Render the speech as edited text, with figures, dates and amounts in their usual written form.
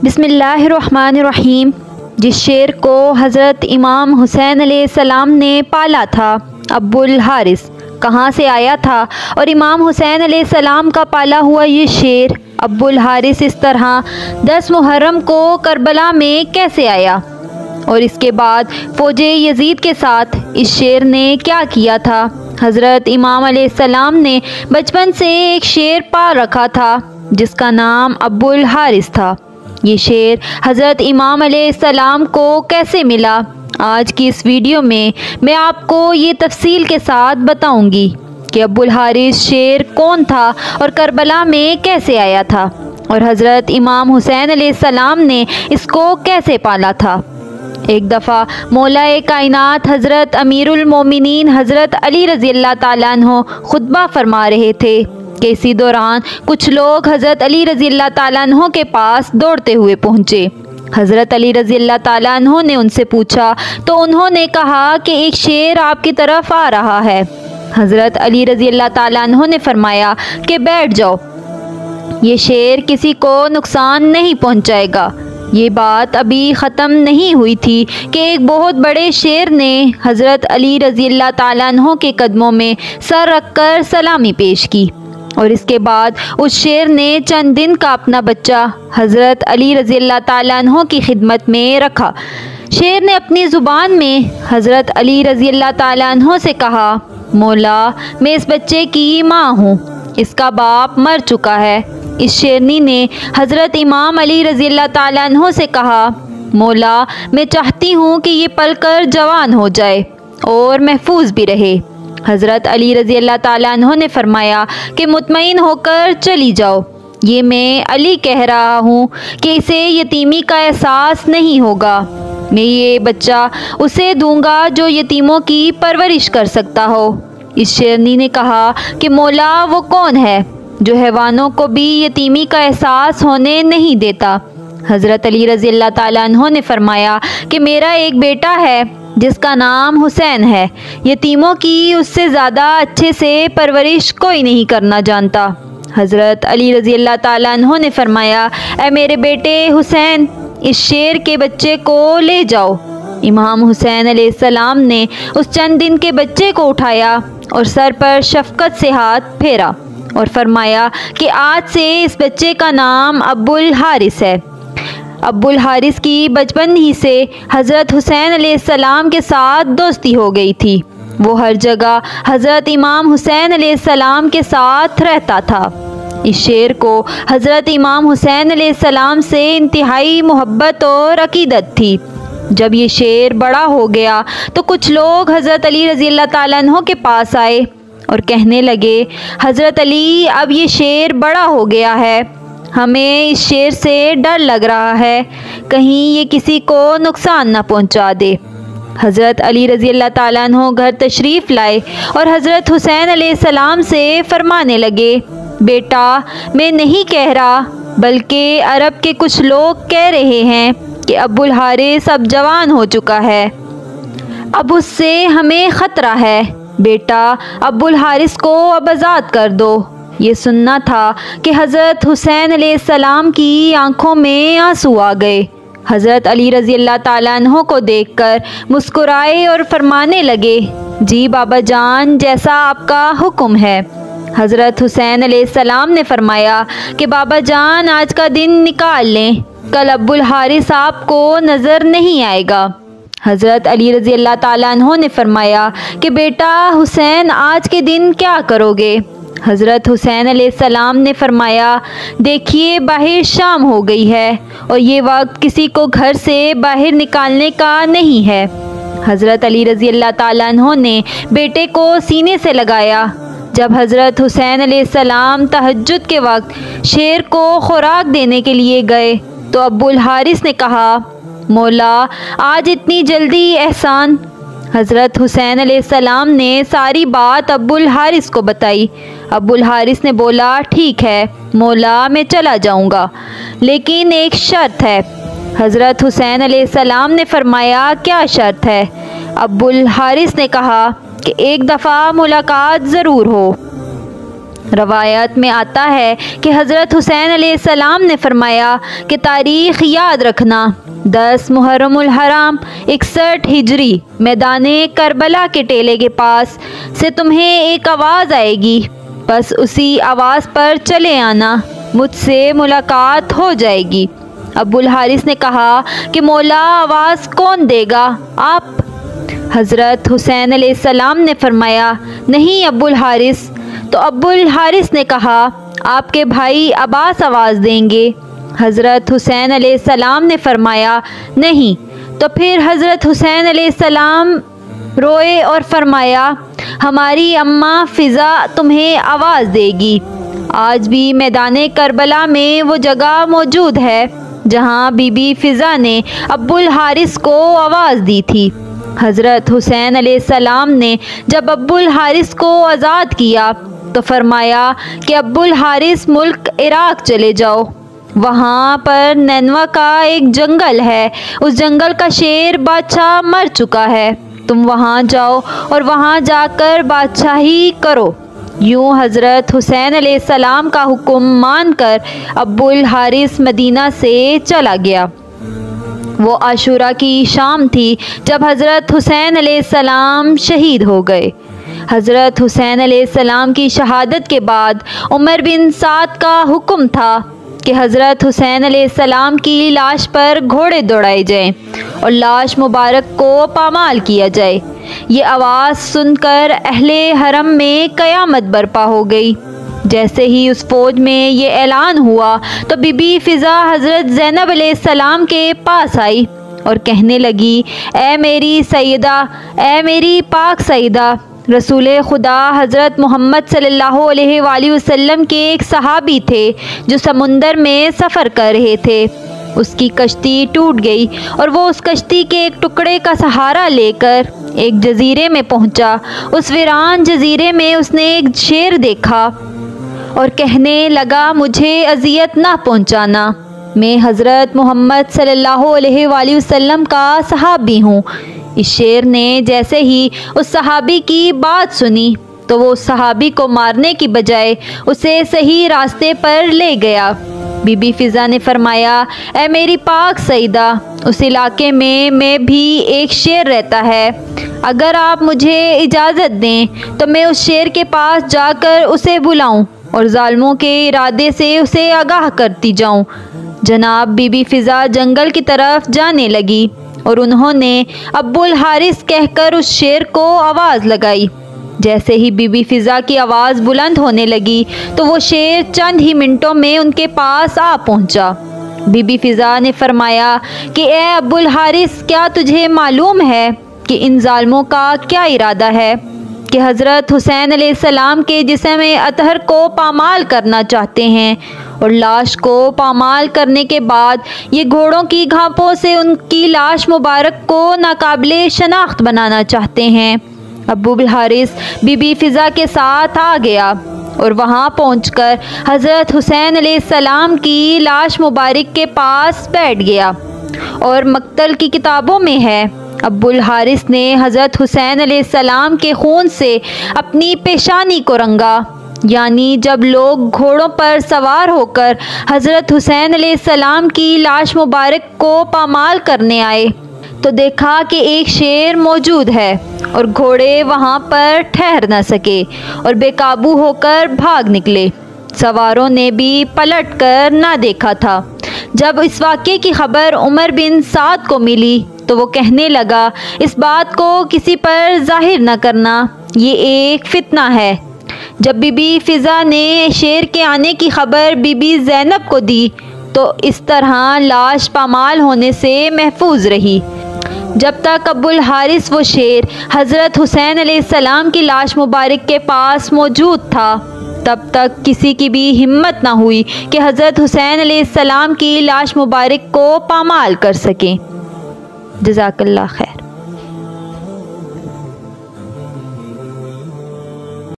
बिस्मिल्लाहिर्रहमानिर्रहीम। जिस शेर को हज़रत इमाम हुसैन अलैहिस्सलाम ने पाला था, अब्बुल हारिस कहाँ से आया था और इमाम हुसैन अलैहिस्सलाम का पाला हुआ ये शेर अब्बुल हारिस इस तरह 10 मुहर्रम को करबला में कैसे आया और इसके बाद फ़ौज यजीद के साथ इस शेर ने क्या किया था। हज़रत इमाम अलैहिस्सलाम ने बचपन से एक शेर पाल रखा था जिसका नाम अब्बुल हारिस था। ये शेर हज़रत इमाम अलैहिस्सलाम को कैसे मिला, आज की इस वीडियो में मैं आपको ये तफसील के साथ बताऊंगी कि अब्बुल हारिस शेर कौन था और करबला में कैसे आया था और हज़रत इमाम हुसैन अलैहिस्सलाम ने इसको कैसे पाला था। एक दफ़ा मौलाए कायनात हज़रत अमीरुल मोमिनीन हज़रत अली रज़ियल्लाहु ताला अन्हु खुतबा फरमा रहे थे कि इसी दौरान कुछ लोग हज़रत अली रज़ियल्लाहु ताला अन्हु के पास दौड़ते हुए पहुँचे। हज़रत अली रज़ियल्लाहु ताला अन्हु ने उनसे पूछा तो उन्होंने कहा कि एक शेर आपकी तरफ आ रहा है। हज़रत अली रज़ियल्लाहु ताला अन्हु ने फरमाया कि बैठ जाओ, ये शेर किसी को नुकसान नहीं पहुँचाएगा। ये बात अभी ख़त्म नहीं हुई थी कि एक बहुत बड़े शेर ने हज़रत अली रज़ियल्लाहु ताला अन्हु के कदमों में सर रखकर सलामी पेश की और इसके बाद उस शेर ने चंद दिन का अपना बच्चा हज़रत अली रज़ियल्लाहु ताला अन्हु की खिदमत में रखा। शेर ने अपनी ज़ुबान में हज़रत अली रज़ियल्लाहु ताला अन्हु से कहा, मौला मैं इस बच्चे की माँ हूँ, इसका बाप मर चुका है। इस शेरनी ने हज़रत इमाम अली रज़ियल्लाहु ताला अन्हु से कहा, मौला मैं चाहती हूँ कि ये पलकर जवान हो जाए और महफूज भी रहे। हज़रत अली रज़ियल्लाहु ताला अन्हु ने फरमाया कि मुतमईन होकर चली जाओ, ये मैं अली कह रहा हूँ कि इसे यतीमी का एहसास नहीं होगा। मैं ये बच्चा उसे दूंगा जो यतीमों की परवरिश कर सकता हो। इस शेरनी ने कहा कि मौला वो कौन है जो हैवानों को भी यतीमी का एहसास होने नहीं देता। हज़रत अली रज़ियल्लाहु ताला अन्हु ने फरमाया कि मेरा एक बेटा है जिसका नाम हुसैन है, यतीमों की उससे ज़्यादा अच्छे से परवरिश कोई नहीं करना जानता। हज़रत अली रज़ियल्लाहु ताला अन्हु ने फरमाया, ऐ मेरे बेटे हुसैन, इस शेर के बच्चे को ले जाओ। इमाम हुसैन अलैहिस्सलाम ने उस चंद दिन के बच्चे को उठाया और सर पर शफ़क़त से हाथ फेरा और फरमाया कि आज से इस बच्चे का नाम अब्बुल हारिस है। अब्बुल हारिस की बचपन ही से हज़रत हुसैन अलैहिस्सलाम के साथ दोस्ती हो गई थी। वो हर जगह हज़रत इमाम हुसैन अलैहिस्सलाम के साथ रहता था। इस शेर को हज़रत इमाम हुसैन अलैहिस्सलाम से इंतहाई मोहब्बत और अकीदत थी। जब ये शेर बड़ा हो गया तो कुछ लोग हज़रत अली रज़ियल्लाहु ताला अन्हु के पास आए और कहने लगे, हज़रत अली अब ये शेर बड़ा हो गया है, हमें इस शेर से डर लग रहा है, कहीं ये किसी को नुकसान न पहुंचा दे। हज़रत अली रज़ियल्लाहु ताला अन्हु घर तशरीफ़ लाए और हज़रत हुसैन अलैहिस्सलाम से फरमाने लगे, बेटा मैं नहीं कह रहा बल्कि अरब के कुछ लोग कह रहे हैं कि अब्बुल हारिस अब जवान हो चुका है, अब उससे हमें ख़तरा है। बेटा अब्बुल हारिस को अब आज़ाद कर दो। ये सुनना था कि हज़रत हुसैन अलैहिस्सलाम की आंखों में आंसू आ गए। हज़रत अली रज़ियल्लाहु ताला अन्हु को देखकर मुस्कुराए और फरमाने लगे, जी बाबा जान, जैसा आपका हुक्म है। हज़रत हुसैन अलैहिस्सलाम ने फरमाया कि बाबा जान आज का दिन निकाल लें, कल अब्बुल हारिस आपको नज़र नहीं आएगा। हज़रत अली रज़ियल्लाहु ताला अन्हु ने फरमाया कि बेटा हुसैन आज के दिन क्या करोगे। हज़रत हुसैन अलैहिस्सलाम ने फरमाया, देखिए बाहर शाम हो गई है और ये वक्त किसी को घर से बाहर निकालने का नहीं है। हज़रत अली रज़ियल्लाहु ताला अन्हु ने बेटे को सीने से लगाया। जब हज़रत हुसैन अलैहिस्सलाम तहज्जुद के वक्त शेर को खुराक देने के लिए गए तो अब्बुल हारिस ने कहा, मौला आज इतनी जल्दी एहसान। हज़रत हुसैन अलैहिस्सलाम ने सारी बात अब्बुल हारिस को बताई। अब्बुल हारिस ने बोला, ठीक है मौला मैं चला जाऊंगा, लेकिन एक शर्त है। हज़रत हुसैन अलैहिस्सलाम ने फरमाया, क्या शर्त है। अब्बुल हारिस ने कहा कि एक दफ़ा मुलाकात ज़रूर हो। روایات میں آتا ہے کہ حضرت حسین علیہ السلام نے فرمایا کہ تاریخ یاد رکھنا، 10 محرم الحرام 61 ہجری میدان کربلا کے ٹیلے کے پاس سے تمہیں ایک آواز آئے گی، بس اسی آواز پر چلے آنا، مجھ سے ملاقات ہو جائے گی۔ ابو الحارث نے کہا کہ مولا آواز کون دے گا؟ آپ؟ حضرت حسین علیہ السلام نے فرمایا نہیں ابو الحارث۔ تو ابو الحارث نے کہا آپ کے بھائی عباس آواز دیں گے۔ حضرت حسین علیہ السلام نے فرمایا نہیں۔ تو پھر حضرت حسین علیہ السلام روئے اور فرمایا ہماری اماں فضا تمہیں آواز دے گی۔ آج بھی میدان کربلا میں وہ جگہ موجود ہے جہاں بی بی فضا نے ابو الحارث کو آواز دی تھی۔ حضرت حسین علیہ السلام نے جب ابو الحارث کو آزاد کیا تو فرمایا کہ ابو الحارث ملک عراق چلے جاؤ، وہاں پر نینوا کا ایک جنگل ہے، اس جنگل کا شیر بادشاہ مر چکا ہے، تم وہاں جاؤ اور وہاں جا کر بادشاہی کرو۔ یوں حضرت حسین علیہ السلام کا حکم مان کر ابو الحارث مدینہ سے چلا گیا۔ وہ عاشورہ کی شام تھی جب حضرت حسین علیہ السلام شہید ہو گئے۔ حضرت حسین علیہ السلام کی شہادت کے بعد عمر بن سعد کا حکم تھا کہ حضرت حسین علیہ السلام کی لاش پر گھوڑے دوڑائے جائیں اور لاش مبارک کو پامال کیا جائے۔ یہ آواز سن کر اہل حرم میں قیامت برپا ہو گئی۔ جیسے ہی اس فوج میں یہ اعلان ہوا تو بی بی فضا حضرت زینب علیہ السلام کے پاس آئی اور کہنے لگی اے میری سیدہ، اے میری پاک سیدہ، رسول خدا حضرت محمد صلی اللہ علیہ وآلہ وسلم کے ایک صحابی تھے جو سمندر میں سفر کر رہے تھے، اس کی کشتی ٹوٹ گئی اور وہ اس کشتی کے ایک ٹکڑے کا سہارا لے کر ایک جزیرے میں پہنچا۔ اس ویران جزیرے میں اس نے ایک شیر دیکھا اور کہنے لگا مجھے اذیت نہ پہنچانا، میں حضرت محمد صلی اللہ علیہ وآلہ وسلم کا صحابی ہوں۔ اس شیر نے جیسے ہی اس صحابی کی بات سنی تو وہ اس صحابی کو مارنے کی بجائے اسے صحیح راستے پر لے گیا۔ بی بی فضا نے فرمایا اے میری پاک سیدہ، اس علاقے میں بھی ایک شیر رہتا ہے، اگر آپ مجھے اجازت دیں تو میں اس شیر کے پاس جا کر اسے بلاؤں اور ظالموں کے ارادے سے اسے آگاہ کرتی جاؤں۔ جناب بی بی فضا جنگل کی طرف جانے لگی اور انہوں نے ابو الحارث کہہ کر اس شیر کو آواز لگائی۔ جیسے ہی بی بی فضا کی آواز بلند ہونے لگی تو وہ شیر چند ہی منٹوں میں ان کے پاس آ پہنچا۔ بی بی فضا نے فرمایا کہ اے ابو الحارث، کیا تجھے معلوم ہے کہ ان ظالموں کا کیا ارادہ ہے کہ حضرت حسین علیہ السلام کے جسم اطہر کو پامال کرنا چاہتے ہیں اور لاش کو پامال کرنے کے بعد یہ گھوڑوں کی گھاپوں سے ان کی لاش مبارک کو ناقابل شناخت بنانا چاہتے ہیں۔ ابو الحارث بی بی فضا کے ساتھ آ گیا اور وہاں پہنچ کر حضرت حسین علیہ السلام کی لاش مبارک کے پاس بیٹھ گیا، اور مقتل کی کتابوں میں ہے ابو الحارث نے حضرت حسین علیہ السلام کے خون سے اپنی پیشانی کو رنگا، یعنی جب لوگ گھوڑوں پر سوار ہو کر حضرت حسین علیہ السلام کی لاش مبارک کو پامال کرنے آئے تو دیکھا کہ ایک شیر موجود ہے اور گھوڑے وہاں پر ٹھہر نہ سکے اور بے قابو ہو کر بھاگ نکلے۔ سواروں نے بھی پلٹ کر نہ دیکھا تھا۔ جب اس واقعے کی خبر عمر بن سعد کو ملی تو وہ کہنے لگا اس بات کو کسی پر ظاہر نہ کرنا، یہ ایک فتنہ ہے۔ جب بی بی فضا نے شیر کے آنے کی خبر بی بی زینب کو دی تو اس طرح لاش پامال ہونے سے محفوظ رہی۔ جب تک ابو الحارث وہ شیر حضرت حسین علیہ السلام کی لاش مبارک کے پاس موجود تھا تب تک کسی کی بھی ہمت نہ ہوئی کہ حضرت حسین علیہ السلام کی لاش مبارک کو پامال کر سکیں۔ جزاک اللہ خیر۔